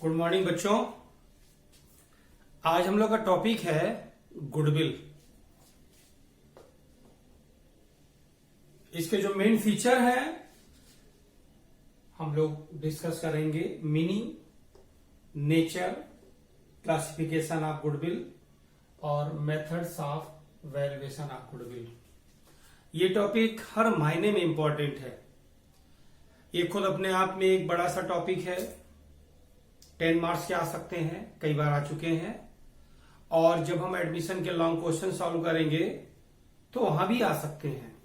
Good morning बच्चों। आज हम लोग का टॉपिक है गुडविल। इसके जो मेन फीचर है हम लोग डिस्कस करेंगे। Meaning, nature, classification of goodwill और methods of valuation of goodwill. ये टॉपिक हर महीने में इंपॉर्टेंट है। ये खुद अपने आप में एक बड़ा सा टॉपिक है। 10 मार्क्स के आ सकते हैं, कई बार आ चुके हैं। और जब हम एडमिशन के लॉन्ग क्वेश्चन सॉल्व करेंगे तो वहां भी आ सकते हैं।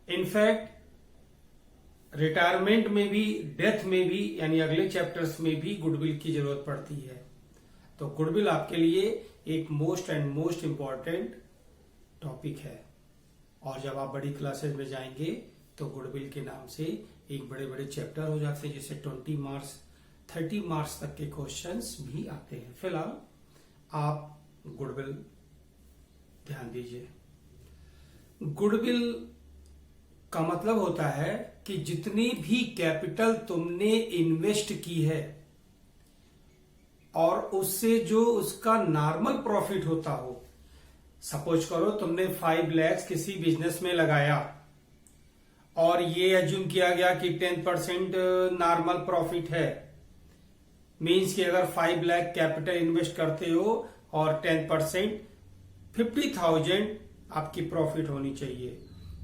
इनफैक्ट रिटायरमेंट में भी, डेथ में भी, यानी अगले चैप्टर्स में भी गुडविल की जरूरत पड़ती है। तो गुडविल आपके लिए एक मोस्ट इंपॉर्टेंट टॉपिक है। और जब आप बड़ी क्लासेस में जाएंगे तो गुडविल के नाम से एक बड़े बड़े चैप्टर हो जाते हैं, जिससे 20 मार्क्स 30 मार्क्स तक के क्वेश्चंस भी आते हैं। फिलहाल आप गुडविल ध्यान दीजिए। गुडविल का मतलब होता है कि जितनी भी कैपिटल तुमने इन्वेस्ट की है और उससे जो उसका नॉर्मल प्रॉफिट होता हो। सपोज करो तुमने 5 लाख किसी बिजनेस में लगाया और ये एज्यूम किया गया कि 10% नॉर्मल प्रॉफिट है। मीन्स कि अगर 5 लाख कैपिटल इन्वेस्ट करते हो और 10% 50,000 आपकी प्रॉफिट होनी चाहिए,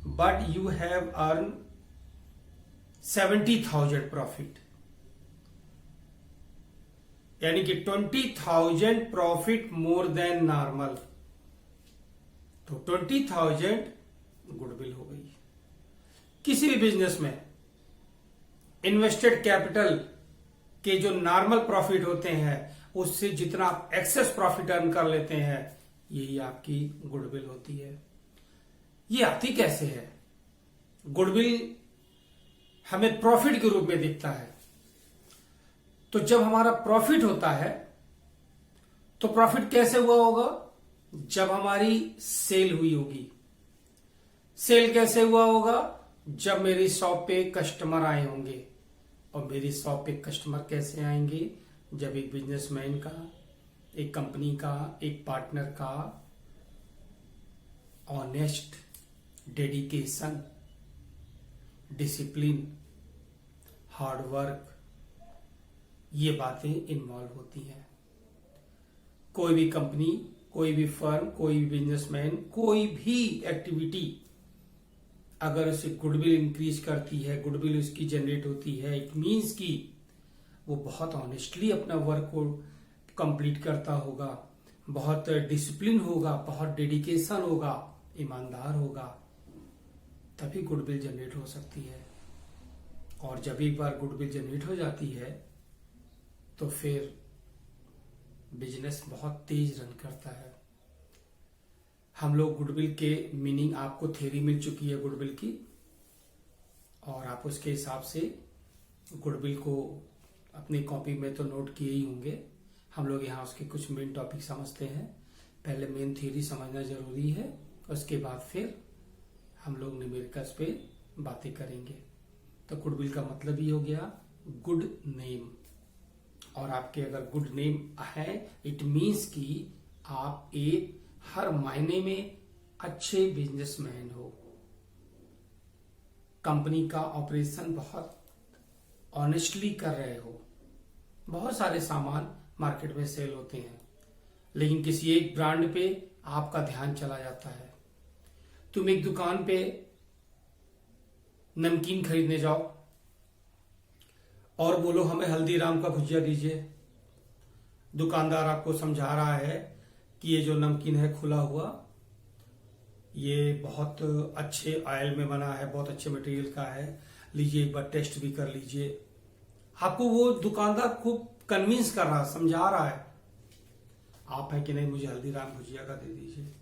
but you have earn 70,000 profit, यानी कि 20,000 प्रॉफिट मोर देन नॉर्मल, तो 20,000 गुडविल हो गई। किसी भी बिजनेस में इन्वेस्टेड कैपिटल के जो नॉर्मल प्रॉफिट होते हैं उससे जितना आप एक्सेस प्रॉफिट अर्न कर लेते हैं, यही आपकी गुडविल होती है। ये आती कैसे है? गुडविल हमें प्रॉफिट के रूप में दिखता है। तो जब हमारा प्रॉफिट होता है तो प्रॉफिट कैसे हुआ होगा? जब हमारी सेल हुई होगी। सेल कैसे हुआ होगा? जब मेरी शॉप पे कस्टमर आए होंगे। और मेरी शॉप पे कस्टमर कैसे आएंगे? जब एक बिजनेसमैन का, एक कंपनी का, एक पार्टनर का ऑनेस्ट, डेडिकेशन, डिसिप्लिन, हार्डवर्क, ये बातें इन्वॉल्व होती हैं। कोई भी कंपनी, कोई भी फर्म, कोई भी बिजनेसमैन, कोई भी एक्टिविटी अगर उसे गुडविल इंक्रीज करती है, गुडविल उसकी जनरेट होती है, इट मीन्स कि वो बहुत ऑनेस्टली अपना वर्क को कंप्लीट करता होगा, बहुत डिसिप्लिन होगा, बहुत डेडिकेशन होगा, ईमानदार होगा, तभी गुडविल जनरेट हो सकती है। और जब एक बार गुडविल जनरेट हो जाती है तो फिर बिजनेस बहुत तेज रन करता है। हम लोग गुडविल के मीनिंग, आपको थ्योरी मिल चुकी है गुडविल की, और आप उसके हिसाब से गुडविल को अपनी कॉपी में तो नोट किए ही होंगे। हम लोग यहाँ उसके कुछ मेन टॉपिक समझते हैं। पहले मेन थ्योरी समझना जरूरी है, उसके बाद फिर हम लोग न्यूमेरिकल्स पे बातें करेंगे। तो गुडविल का मतलब ये हो गया गुड नेम। और आपके अगर गुड नेम है, इट मीन्स कि आप एक हर मायने में अच्छे बिजनेसमैन हो। कंपनी का ऑपरेशन बहुत ऑनेस्टली कर रहे हो। बहुत सारे सामान मार्केट में सेल होते हैं, लेकिन किसी एक ब्रांड पे आपका ध्यान चला जाता है। तुम एक दुकान पे नमकीन खरीदने जाओ और बोलो हमें हल्दीराम का भुजिया दीजिए। दुकानदार आपको समझा रहा है कि ये जो नमकीन है खुला हुआ, ये बहुत अच्छे ऑयल में बना है, बहुत अच्छे मटेरियल का है, लीजिए एक बार टेस्ट भी कर लीजिए। आपको वो दुकानदार खूब कन्विंस कर रहा, समझा रहा है। आप है कि नहीं, मुझे हल्दीराम भुजिया का दे दीजिए।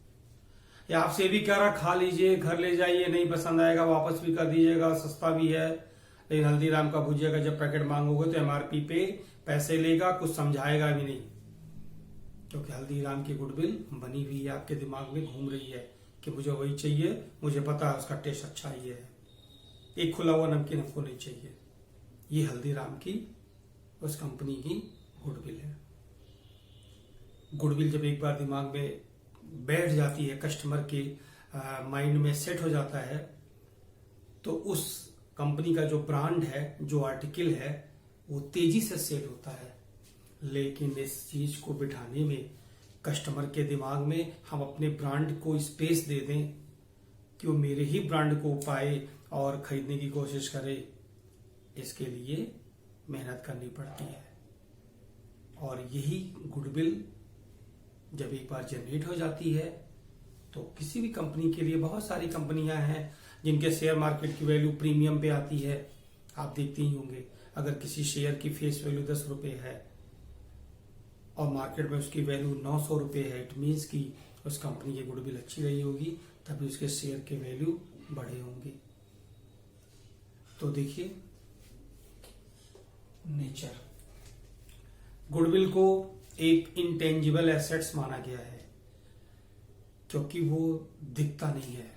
या आपसे ये भी कह रहा खा लीजिए, घर ले जाइए, नहीं पसंद आएगा वापस भी कर दीजिएगा, सस्ता भी है। लेकिन हल्दीराम का भुजिया का जब पैकेट मांगोगे तो एमआरपी पे पैसे लेगा, कुछ समझाएगा भी नहीं। क्योंकि हल्दीराम की गुडविल बनी हुई है, आपके दिमाग में घूम रही है कि मुझे वही चाहिए, मुझे पता है उसका टेस्ट अच्छा ही है, एक खुला हुआ नमकीन हमको नहीं चाहिए। ये हल्दीराम की उस कंपनी की गुडविल है। गुडविल जब एक बार दिमाग में बैठ जाती है, कस्टमर के माइंड में सेट हो जाता है, तो उस कंपनी का जो ब्रांड है, जो आर्टिकल है, वो तेजी से सेल होता है। लेकिन इस चीज को बिठाने में, कस्टमर के दिमाग में हम अपने ब्रांड को स्पेस दे दें कि वो मेरे ही ब्रांड को पाए और खरीदने की कोशिश करे, इसके लिए मेहनत करनी पड़ती है। और यही गुडविल जब एक बार जनरेट हो जाती है, तो किसी भी कंपनी के लिए, बहुत सारी कंपनियां हैं जिनके शेयर मार्केट की वैल्यू प्रीमियम पे आती है, आप देखते ही होंगे। अगर किसी शेयर की फेस वैल्यू 10 रुपए है और मार्केट में उसकी वैल्यू 900 रुपए है, इट मीन्स कि उस कंपनी की गुडविल अच्छी रही होगी, तभी उसके शेयर के वैल्यू बढ़े होंगे। तो देखिए नेचर, गुडविल को एक इंटेंजिबल एसेट्स माना गया है क्योंकि वो दिखता नहीं है,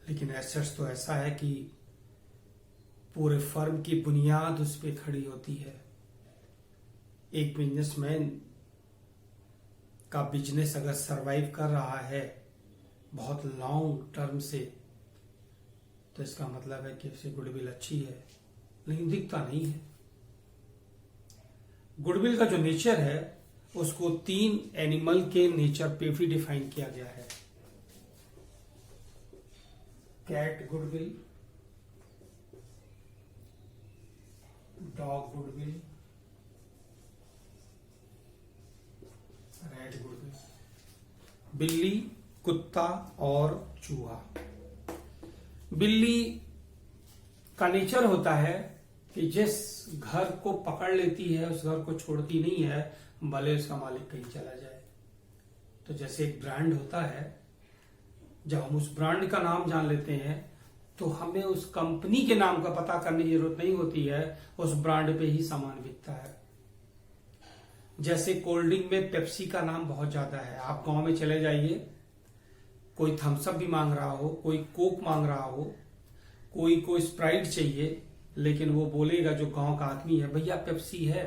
लेकिन एसेट्स तो ऐसा है कि पूरे फर्म की बुनियाद उस पर खड़ी होती है। एक बिजनेसमैन का बिजनेस अगर सरवाइव कर रहा है बहुत लॉन्ग टर्म से, तो इसका मतलब है कि उसकी गुडविल अच्छी है, लेकिन दिखता नहीं है। गुडविल का जो नेचर है उसको 3 एनिमल के नेचर पे भी डिफाइन किया गया है। Cat goodwill, dog goodwill, rat goodwill. बिल्ली, कुत्ता और चूहा। बिल्ली का नेचर होता है कि जिस घर को पकड़ लेती है उस घर को छोड़ती नहीं है, भले उसका मालिक कहीं चला जाए। तो जैसे एक ब्रांड होता है, जब हम उस ब्रांड का नाम जान लेते हैं तो हमें उस कंपनी के नाम का पता करने की जरूरत नहीं होती है, उस ब्रांड पे ही सामान बिकता है। जैसे कोल्ड ड्रिंक में पेप्सी का नाम बहुत ज्यादा है। आप गांव में चले जाइए, कोई थम्स अप भी मांग रहा हो, कोई कोक मांग रहा हो, कोई स्प्राइट चाहिए, लेकिन वो बोलेगा, जो गांव का आदमी है, भैया पेप्सी है।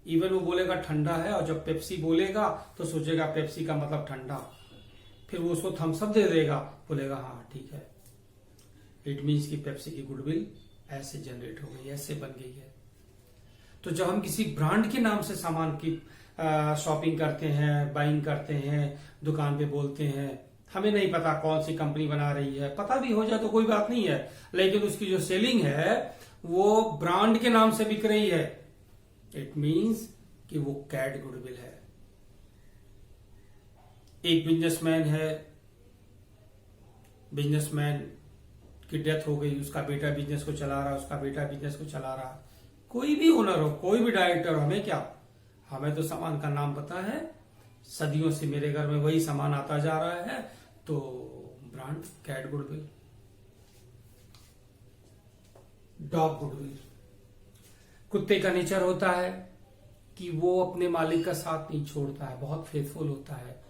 इवन वो बोलेगा ठंडा है, और जब पेप्सी बोलेगा तो सोचेगा पेप्सी का मतलब ठंडा, फिर वो उसको थम्स अप दे देगा, बोलेगा हाँ ठीक है। इट मीन्स की पेप्सी की गुडविल ऐसे जनरेट हो गई, ऐसे बन गई है। तो जब हम किसी ब्रांड के नाम से सामान की शॉपिंग करते हैं, बाइंग करते हैं, दुकान पे बोलते हैं, हमें नहीं पता कौन सी कंपनी बना रही है, पता भी हो जाए तो कोई बात नहीं है, लेकिन उसकी जो सेलिंग है वो ब्रांड के नाम से बिक रही है, इट मीन्स कि वो कैट गुडविल है। एक बिजनेसमैन है, बिजनेसमैन की डेथ हो गई, उसका बेटा बिजनेस को चला रहा, उसका बेटा बिजनेस को चला रहा, कोई भी ओनर हो, कोई भी डायरेक्टर हो, हमें क्या, हमें तो सामान का नाम पता है, सदियों से मेरे घर में वही सामान आता जा रहा है, तो brand cat goodwill. Dog goodwill, कुत्ते का नेचर होता है कि वो अपने मालिक का साथ नहीं छोड़ता है, बहुत फेथफुल होता है।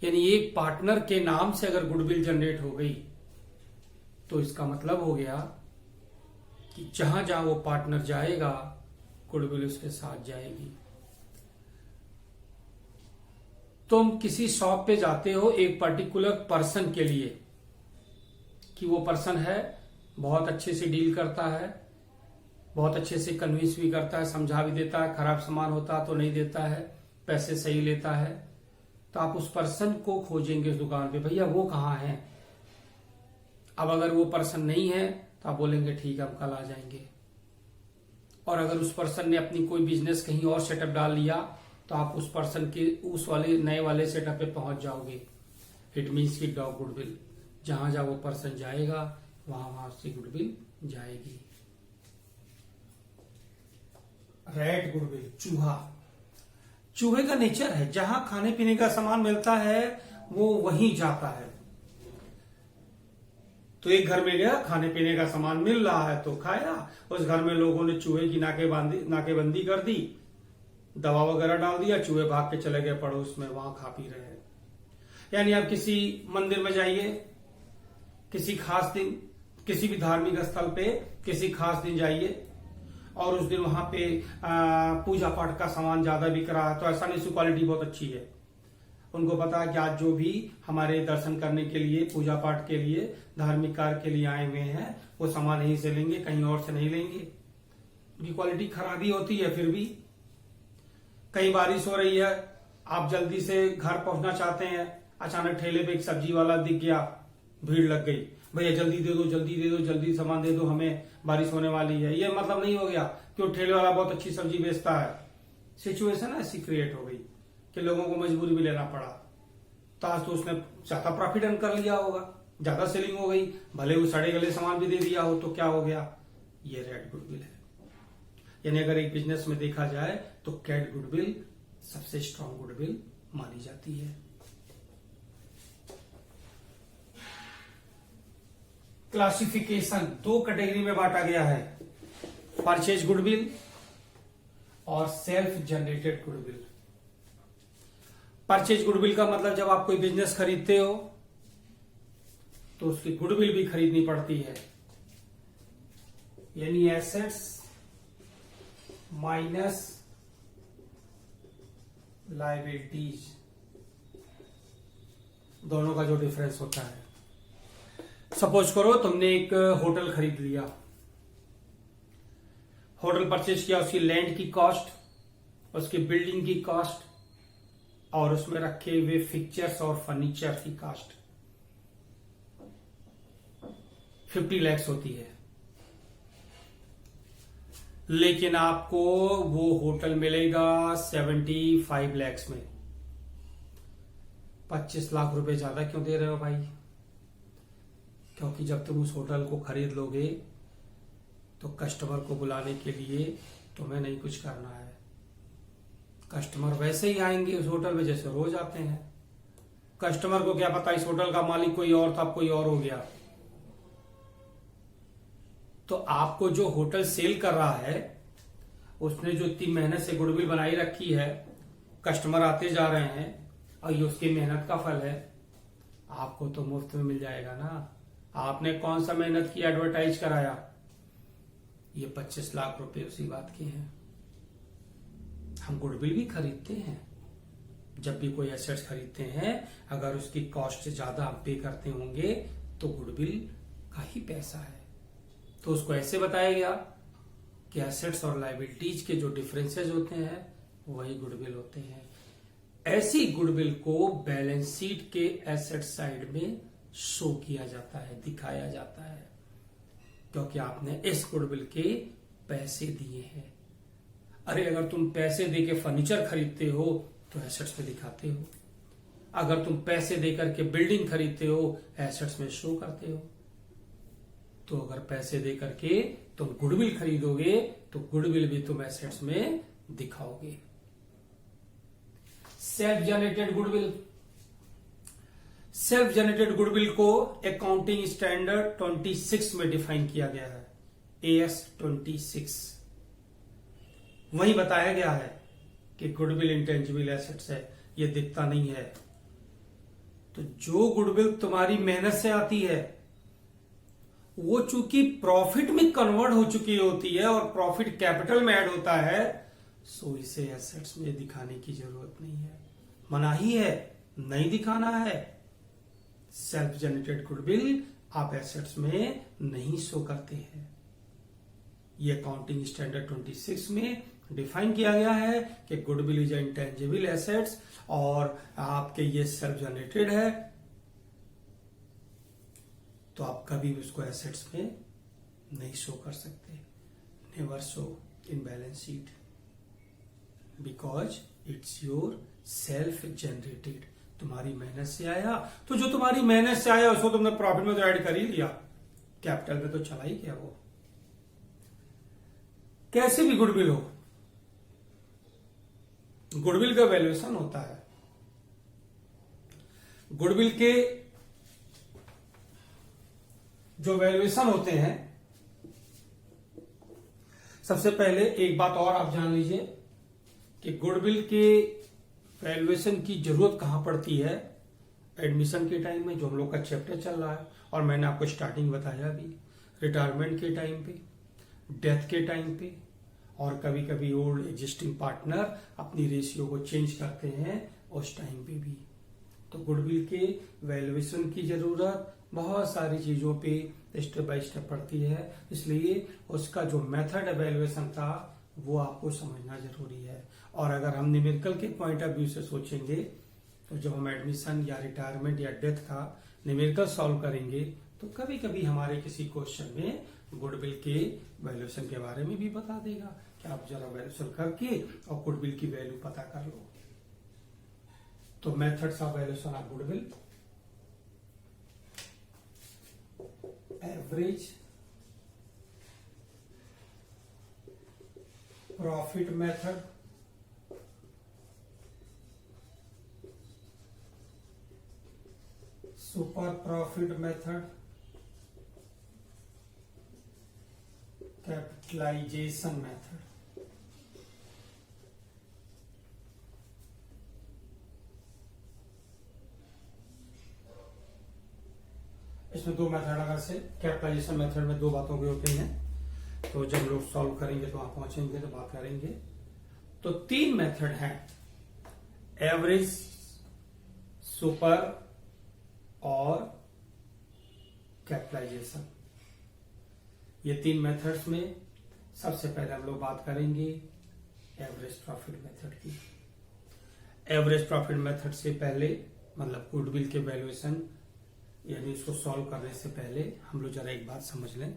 यानी एक पार्टनर के नाम से अगर गुडविल जनरेट हो गई तो इसका मतलब हो गया कि जहां जहां वो पार्टनर जाएगा गुडविल उसके साथ जाएगी। तुम किसी शॉप पे जाते हो एक पर्टिकुलर पर्सन के लिए, कि वो पर्सन है, बहुत अच्छे से डील करता है, बहुत अच्छे से कन्विंस भी करता है, समझा भी देता है, खराब सामान होता तो नहीं देता है, पैसे सही लेता है, तो आप उस पर्सन को खोजेंगे उस दुकान पे, भैया वो कहाँ है। अब अगर वो पर्सन नहीं है तो आप बोलेंगे ठीक है हम कल आ जाएंगे। और अगर उस पर्सन ने अपनी कोई बिजनेस कहीं और सेटअप डाल लिया तो आप उस पर्सन के उस वाले नए वाले सेटअप पे पहुंच जाओगे। इट मीन्स की डॉग गुडविल, जहां जहां वो पर्सन जाएगा वहां वहां उसकी गुडविल जाएगी। रैट गुडविल, चूहा। चूहे का नेचर है जहां खाने पीने का सामान मिलता है वो वहीं जाता है। तो एक घर में गया, खाने पीने का सामान मिल रहा है तो खाया, उस घर में लोगों ने चूहे की नाकेबंदी कर दी, दवा वगैरह डाल दिया, चूहे भाग के चले गए पड़ोस में, वहां खा पी रहे हैं। यानी आप किसी मंदिर में जाइए, किसी खास दिन, किसी भी धार्मिक स्थल पे किसी खास दिन जाइए, और उस दिन वहां पे पूजा पाठ का सामान ज्यादा बिक रहा है, तो ऐसा नहीं, उसकी क्वालिटी बहुत अच्छी है। उनको पता है कि आज जो भी हमारे दर्शन करने के लिए, पूजा पाठ के लिए, धार्मिक कार्य के लिए आए हुए हैं, वो सामान यहीं से लेंगे, कहीं और से नहीं लेंगे। उनकी क्वालिटी खराब ही होती है। फिर भी कहीं बारिश हो रही है, आप जल्दी से घर पहुंचना चाहते हैं, अचानक ठेले पे एक सब्जी वाला दिख गया, भीड़ लग गई, भैया जल्दी दे दो, जल्दी दे दो, जल्दी सामान दे दो, हमें बारिश होने वाली है। ये मतलब नहीं हो गया कि वो ठेले वाला बहुत अच्छी सब्जी बेचता है। सिचुएशन ऐसी क्रिएट हो गई कि लोगों को मजबूरी भी लेना पड़ा। तो आज तो उसने ज्यादा प्रॉफिट अर्न कर लिया होगा, ज्यादा सेलिंग हो गई, भले वो सड़े गले सामान भी दे दिया हो, तो क्या हो गया? ये रेड गुडविल है। यानी अगर एक बिजनेस में देखा जाए तो कैट गुडविल सबसे स्ट्रॉन्ग गुडविल मानी जाती है। क्लासिफिकेशन 2 कैटेगरी में बांटा गया है, परचेज गुडविल और self generated goodwill. Purchase goodwill का मतलब जब आप कोई बिजनेस खरीदते हो तो उसकी गुडविल भी खरीदनी पड़ती है, यानी एसेट्स माइनस लायबिलिटीज, दोनों का जो डिफरेंस होता है। सपोज करो तुमने एक होटल खरीद लिया, होटल परचेज किया, उसकी लैंड की कॉस्ट, उसकी बिल्डिंग की कॉस्ट और उसमें रखे हुए फिक्चर्स और फर्नीचर की कॉस्ट 50 लाख होती है। लेकिन आपको वो होटल मिलेगा 75 लाख में। 25 लाख रुपए ज्यादा क्यों दे रहे हो भाई? क्योंकि जब तुम उस होटल को खरीद लोगे तो कस्टमर को बुलाने के लिए तुम्हें नहीं कुछ करना है। कस्टमर वैसे ही आएंगे उस होटल में जैसे रोज आते हैं। कस्टमर को क्या पता इस होटल का मालिक कोई और था, कोई और हो गया। तो आपको जो होटल सेल कर रहा है उसने जो इतनी मेहनत से गुडविल बनाई रखी है, कस्टमर आते जा रहे हैं और ये उसकी मेहनत का फल है। आपको तो मुफ्त में मिल जाएगा ना। आपने कौन सा मेहनत की, एडवर्टाइज कराया। ये 25 लाख रुपए उसी बात के हैं। हम गुडविल भी खरीदते हैं, जब भी कोई एसेट्स खरीदते हैं, अगर उसकी कॉस्ट ज्यादा आप पे करते होंगे तो गुडविल का ही पैसा है। तो उसको ऐसे बताया गया कि एसेट्स और लायबिलिटीज के जो डिफरेंसेस होते हैं वही गुडविल होते हैं। ऐसी गुडविल को बैलेंस शीट के एसेट साइड में शो किया जाता है, दिखाया जाता है, क्योंकि आपने इस गुडविल के पैसे दिए हैं। अरे अगर तुम पैसे देके फर्नीचर खरीदते हो तो एसेट्स में दिखाते हो, अगर तुम पैसे देकर के बिल्डिंग खरीदते हो एसेट्स में शो करते हो। तो अगर पैसे देकर के तुम गुडविल खरीदोगे तो गुडविल भी तुम एसेट्स में दिखाओगे। Self generated goodwill, self generated goodwill को अकाउंटिंग स्टैंडर्ड 26 में डिफाइन किया गया है, AS 26। वही बताया गया है कि गुडविल इंटेंजिबल एसेट्स है, ये दिखता नहीं है। तो जो गुडविल तुम्हारी मेहनत से आती है वो चूंकि प्रॉफिट में कन्वर्ट हो चुकी होती है और प्रॉफिट कैपिटल में ऐड होता है, सो इसे एसेट्स में दिखाने की जरूरत नहीं है। मनाही है, नहीं दिखाना है। सेल्फ जनरेटेड गुडविल आप एसेट्स में नहीं शो करते हैं। ये अकाउंटिंग स्टैंडर्ड 26 में डिफाइन किया गया है कि गुडविल इज इंटेंजिबल एसेट्स और आपके ये सेल्फ जनरेटेड है, तो आप कभी भी उसको एसेट्स में नहीं शो कर सकते। Never show in balance sheet because it's your self generated. तुम्हारी मेहनत से आया, तो जो तुम्हारी मेहनत से आया उसको तुमने प्रॉफिट में तो ऐड कर ही लिया, कैपिटल में तो चला ही गया वो। कैसे भी गुडविल हो, गुडविल का वैल्यूएशन होता है। गुडविल के जो वैल्यूएशन होते हैं, सबसे पहले एक बात और आप जान लीजिए कि गुडविल के वैल्यूएशन की जरूरत कहां पड़ती है। एडमिशन के टाइम में, जो हम लोग का चैप्टर चल रहा है, और मैंने आपको स्टार्टिंग बताया भी, रिटायरमेंट के टाइम पे, डेथ के टाइम पे, और कभी कभी ओल्ड एग्जिस्टिंग पार्टनर अपनी रेशियो को चेंज करते हैं उस टाइम पे भी। तो गुडविल के वैल्यूएशन की जरूरत बहुत सारी चीजों पे स्टेप बाय स्टेप पड़ती है, इसलिए उसका जो मेथड वैल्यूएशन था वो आपको समझना जरूरी है। और अगर हम न्यूमेरिकल के पॉइंट ऑफ व्यू से सोचेंगे तो जब हम एडमिशन या रिटायरमेंट या डेथ का न्यूमेरिकल सॉल्व करेंगे तो कभी कभी हमारे किसी क्वेश्चन में गुडविल के वैल्यूएशन के बारे में भी बता देगा कि आप जरा वैल्यूएशन करके और गुडविल की वैल्यू पता कर लो। तो methods of valuation of goodwill, average profit method, super profit method, capitalisation method. इसमें दो मेथड अगर से कैपिटलाइजेशन मेथड में दो बातों के होते हैं, तो जब लोग सॉल्व करेंगे तो आप पहुंचेंगे तो बात करेंगे। तो तीन मेथड हैं, एवरेज, सुपर और कैपिटलाइजेशन। ये तीन मेथड्स में सबसे पहले हम लोग बात करेंगे एवरेज प्रॉफिट मेथड की। एवरेज प्रॉफिट मेथड से पहले मतलब गुडविल के वैल्यूएशन यानी इसको सॉल्व करने से पहले हम लोग जरा एक बात समझ लें।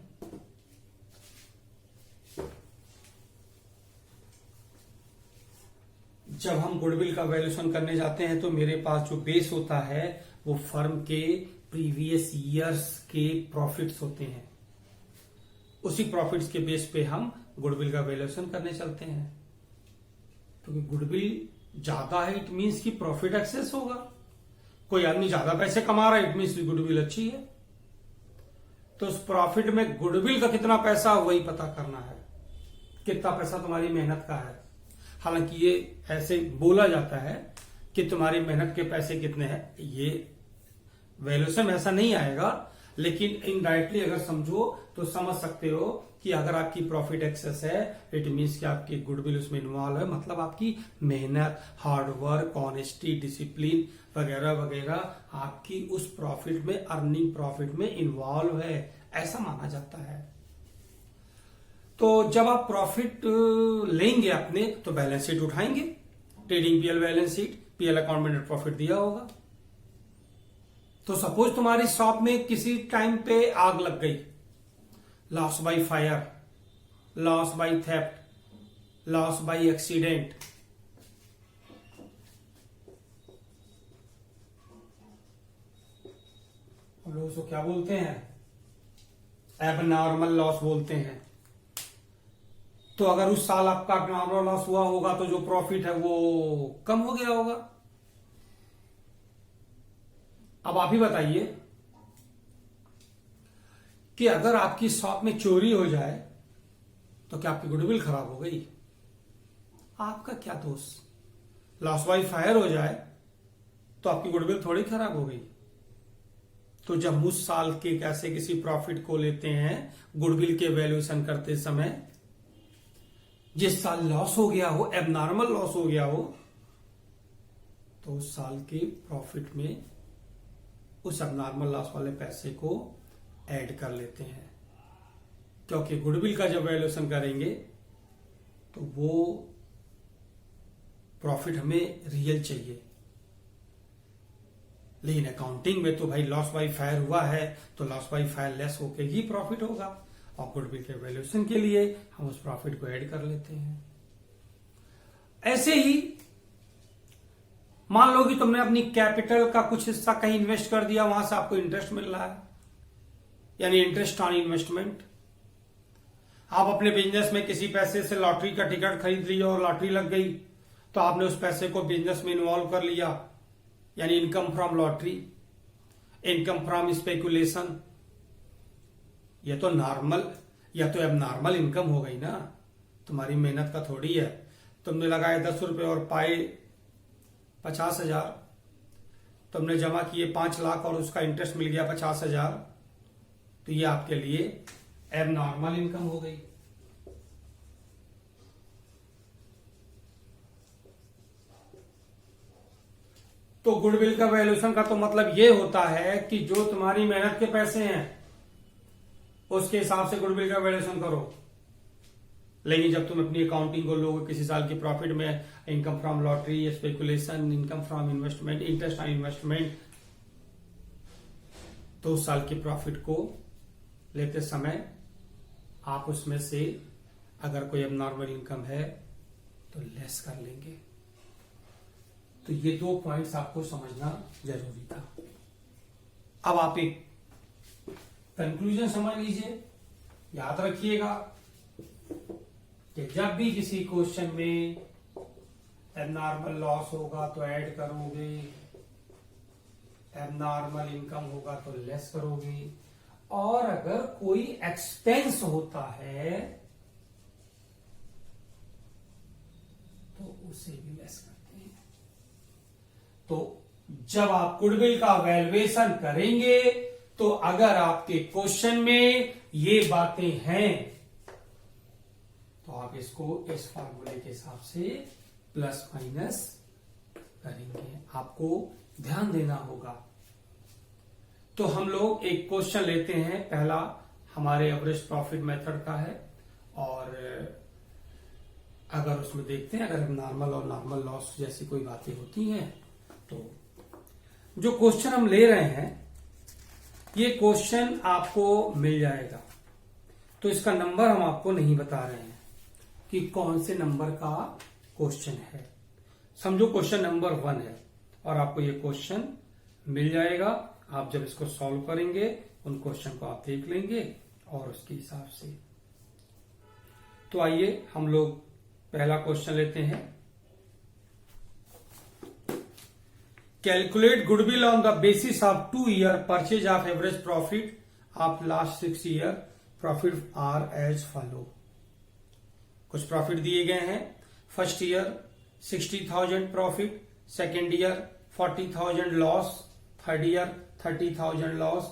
जब हम गुडविल का वैल्यूएशन करने जाते हैं तो मेरे पास जो बेस होता है वो फर्म के प्रीवियस ईयर्स के प्रॉफिट्स होते हैं। उसी प्रॉफिट्स के बेस पे हम गुडविल का वैल्यूएशन करने चलते हैं, क्योंकि गुडविल ज्यादा है इट मीन्स कि प्रॉफिट एक्सेस होगा। कोई आदमी ज्यादा पैसे कमा रहा है इट मीन्स की गुडविल अच्छी है। तो उस प्रॉफिट में गुडविल का कितना पैसा वही पता करना है, कितना पैसा तुम्हारी मेहनत का है। हालांकि ये ऐसे बोला जाता है कि तुम्हारी मेहनत के पैसे कितने हैं, ये वैल्यूएशन ऐसा नहीं आएगा, लेकिन इनडायरेक्टली अगर समझो तो समझ सकते हो कि अगर आपकी प्रॉफिट एक्सेस है इट मीन्स कि आपकी गुडविल उसमें इन्वॉल्व है, मतलब आपकी मेहनत, हार्डवर्क, ऑनेस्टी, डिसिप्लिन वगैरह वगैरह आपकी उस प्रॉफिट में, अर्निंग प्रॉफिट में इन्वॉल्व है, ऐसा माना जाता है। तो जब आप प्रॉफिट लेंगे अपने तो बैलेंस शीट उठाएंगे, trading PL balance sheet, PL account में नेट प्रॉफिट दिया होगा। तो सपोज तुम्हारी शॉप में किसी टाइम पे आग लग गई, loss by fire, loss by theft, loss by accident, हम लोग उसको क्या बोलते हैं, एबनॉर्मल लॉस बोलते हैं। तो अगर उस साल आपका एबनॉर्मल लॉस हुआ होगा तो जो प्रॉफिट है वो कम हो गया होगा। अब आप ही बताइए कि अगर आपकी शॉप में चोरी हो जाए तो क्या आपकी गुडविल खराब हो गई? आपका क्या दोष? लॉस बाय फायर हो जाए तो आपकी गुडविल थोड़ी खराब हो गई। तो जब उस साल के कैसे किसी प्रॉफिट को लेते हैं गुडविल के वैल्यूएशन करते समय, जिस साल लॉस हो गया हो, एबनॉर्मल लॉस हो गया हो, तो उस साल के प्रॉफिट में उस एबनॉर्मल लॉस वाले पैसे को ऐड कर लेते हैं, क्योंकि गुडविल का जब वैल्यूएशन करेंगे तो वो प्रॉफिट हमें रियल चाहिए। लेकिन अकाउंटिंग में तो भाई लॉस बाय फायर हुआ है तो लॉस बाय फायर लेस होके ही प्रॉफिट होगा, और गुडविल के वैल्यूएशन के लिए हम उस प्रॉफिट को ऐड कर लेते हैं। ऐसे ही मान लो कि तुमने अपनी कैपिटल का कुछ हिस्सा कहीं इन्वेस्ट कर दिया, वहां से आपको इंटरेस्ट मिल रहा है, यानी इंटरेस्ट ऑन इन्वेस्टमेंट। आप अपने बिजनेस में किसी पैसे से लॉटरी का टिकट खरीद लिया और लॉटरी लग गई तो आपने उस पैसे को बिजनेस में इन्वॉल्व कर लिया, यानी income from lottery, income from speculation. ये तो नॉर्मल या तो एबनॉर्मल इनकम हो गई ना, तुम्हारी मेहनत का थोड़ी है। तुमने लगाए 10 रुपए और पाए 50,000, तुमने जमा किए 5 लाख और उसका इंटरेस्ट मिल गया 50,000, तो ये आपके लिए एबनॉर्मल इनकम हो गई। तो गुडविल का वैल्यूएशन का तो मतलब ये होता है कि जो तुम्हारी मेहनत के पैसे हैं उसके हिसाब से गुडविल का वैल्यूएशन करो। लेकिन जब तुम अपनी अकाउंटिंग को लोगे किसी साल की प्रॉफिट में, income from lottery, speculation, income from investment, interest on investment, तो उस साल की प्रॉफिट को लेते समय आप उसमें से अगर कोई एबनॉर्मल इनकम है तो लेस कर लेंगे। तो ये 2 पॉइंट्स आपको समझना जरूरी था। अब आप एक कंक्लूजन समझ लीजिए, याद रखिएगा कि जब भी किसी क्वेश्चन में एबनॉर्मल लॉस होगा तो ऐड करोगे, एबनॉर्मल इनकम होगा तो लेस करोगे, और अगर कोई एक्सपेंस होता है तो उसे भी लेस करते हैं। तो जब आप गुडविल का वैल्यूएशन करेंगे तो अगर आपके क्वेश्चन में ये बातें हैं तो आप इसको इस फार्मूले के हिसाब से प्लस माइनस करेंगे, आपको ध्यान देना होगा। तो हम लोग एक क्वेश्चन लेते हैं, पहला हमारे एवरेज प्रॉफिट मेथड का है, और अगर उसमें देखते हैं अगर नॉर्मल और नॉर्मल लॉस जैसी कोई बातें होती हैं तो जो क्वेश्चन हम ले रहे हैं ये क्वेश्चन आपको मिल जाएगा। तो इसका नंबर हम आपको नहीं बता रहे हैं कि कौन से नंबर का क्वेश्चन है। समझो क्वेश्चन नंबर 1 है और आपको ये क्वेश्चन मिल जाएगा। आप जब इसको सॉल्व करेंगे उन क्वेश्चन को आप देख लेंगे और उसके हिसाब से। तो आइए हम लोग पहला क्वेश्चन लेते हैं। Calculate goodwill on the basis of 2 year purchase of average profit of last 6 year profit are as follow. कुछ प्रॉफिट दिए गए हैं। First year 60,000 profit, second year 40,000 loss, third year 30,000 loss,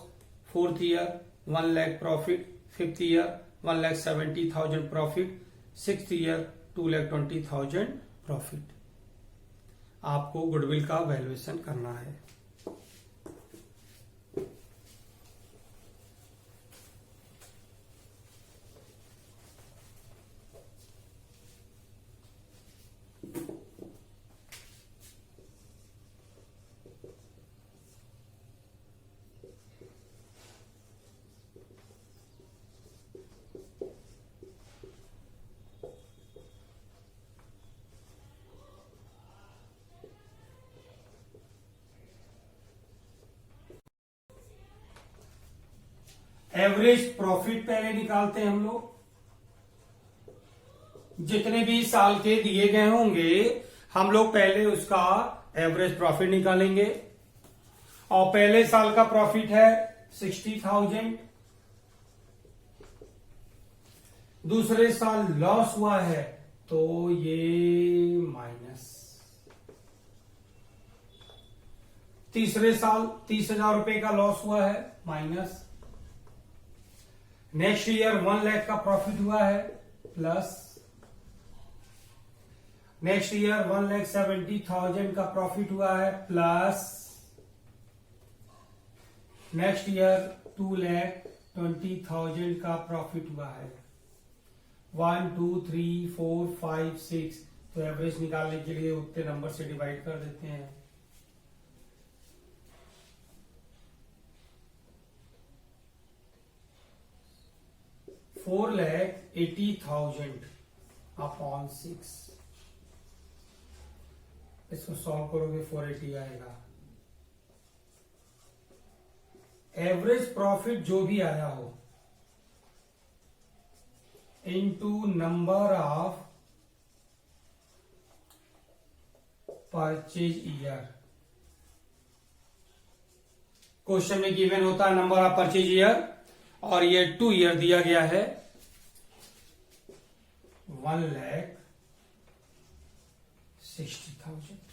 fourth year 1 lakh profit, fifth year 1,70,000 profit, sixth year 2,20,000 profit. आपको goodwill का valuation करना है। Average profit पहले निकालते हैं हम लोग। जितने भी साल के दिए गए होंगे हम लोग पहले उसका एवरेज प्रॉफिट निकालेंगे। और पहले साल का प्रॉफिट है 60,000, दूसरे साल लॉस हुआ है तो ये माइनस, तीसरे साल 30,000 रुपए का लॉस हुआ है माइनस, नेक्स्ट ईयर 1 लाख का प्रॉफिट हुआ है प्लस, नेक्स्ट ईयर 1,70,000 का प्रॉफिट हुआ है प्लस, नेक्स्ट ईयर 2,20,000 का प्रॉफिट हुआ है। 1 2 3 4 5 6, तो एवरेज निकालने के लिए उतने नंबर से डिवाइड कर देते हैं। $4,80,000 अपॉन 6, इसको सॉल्व करोगे 480 आएगा। एवरेज प्रॉफिट जो भी आया हो into number of purchase year. Question में गिवन होता है नंबर ऑफ परचेज ईयर और ये 2 ईयर दिया गया है। 1,60,000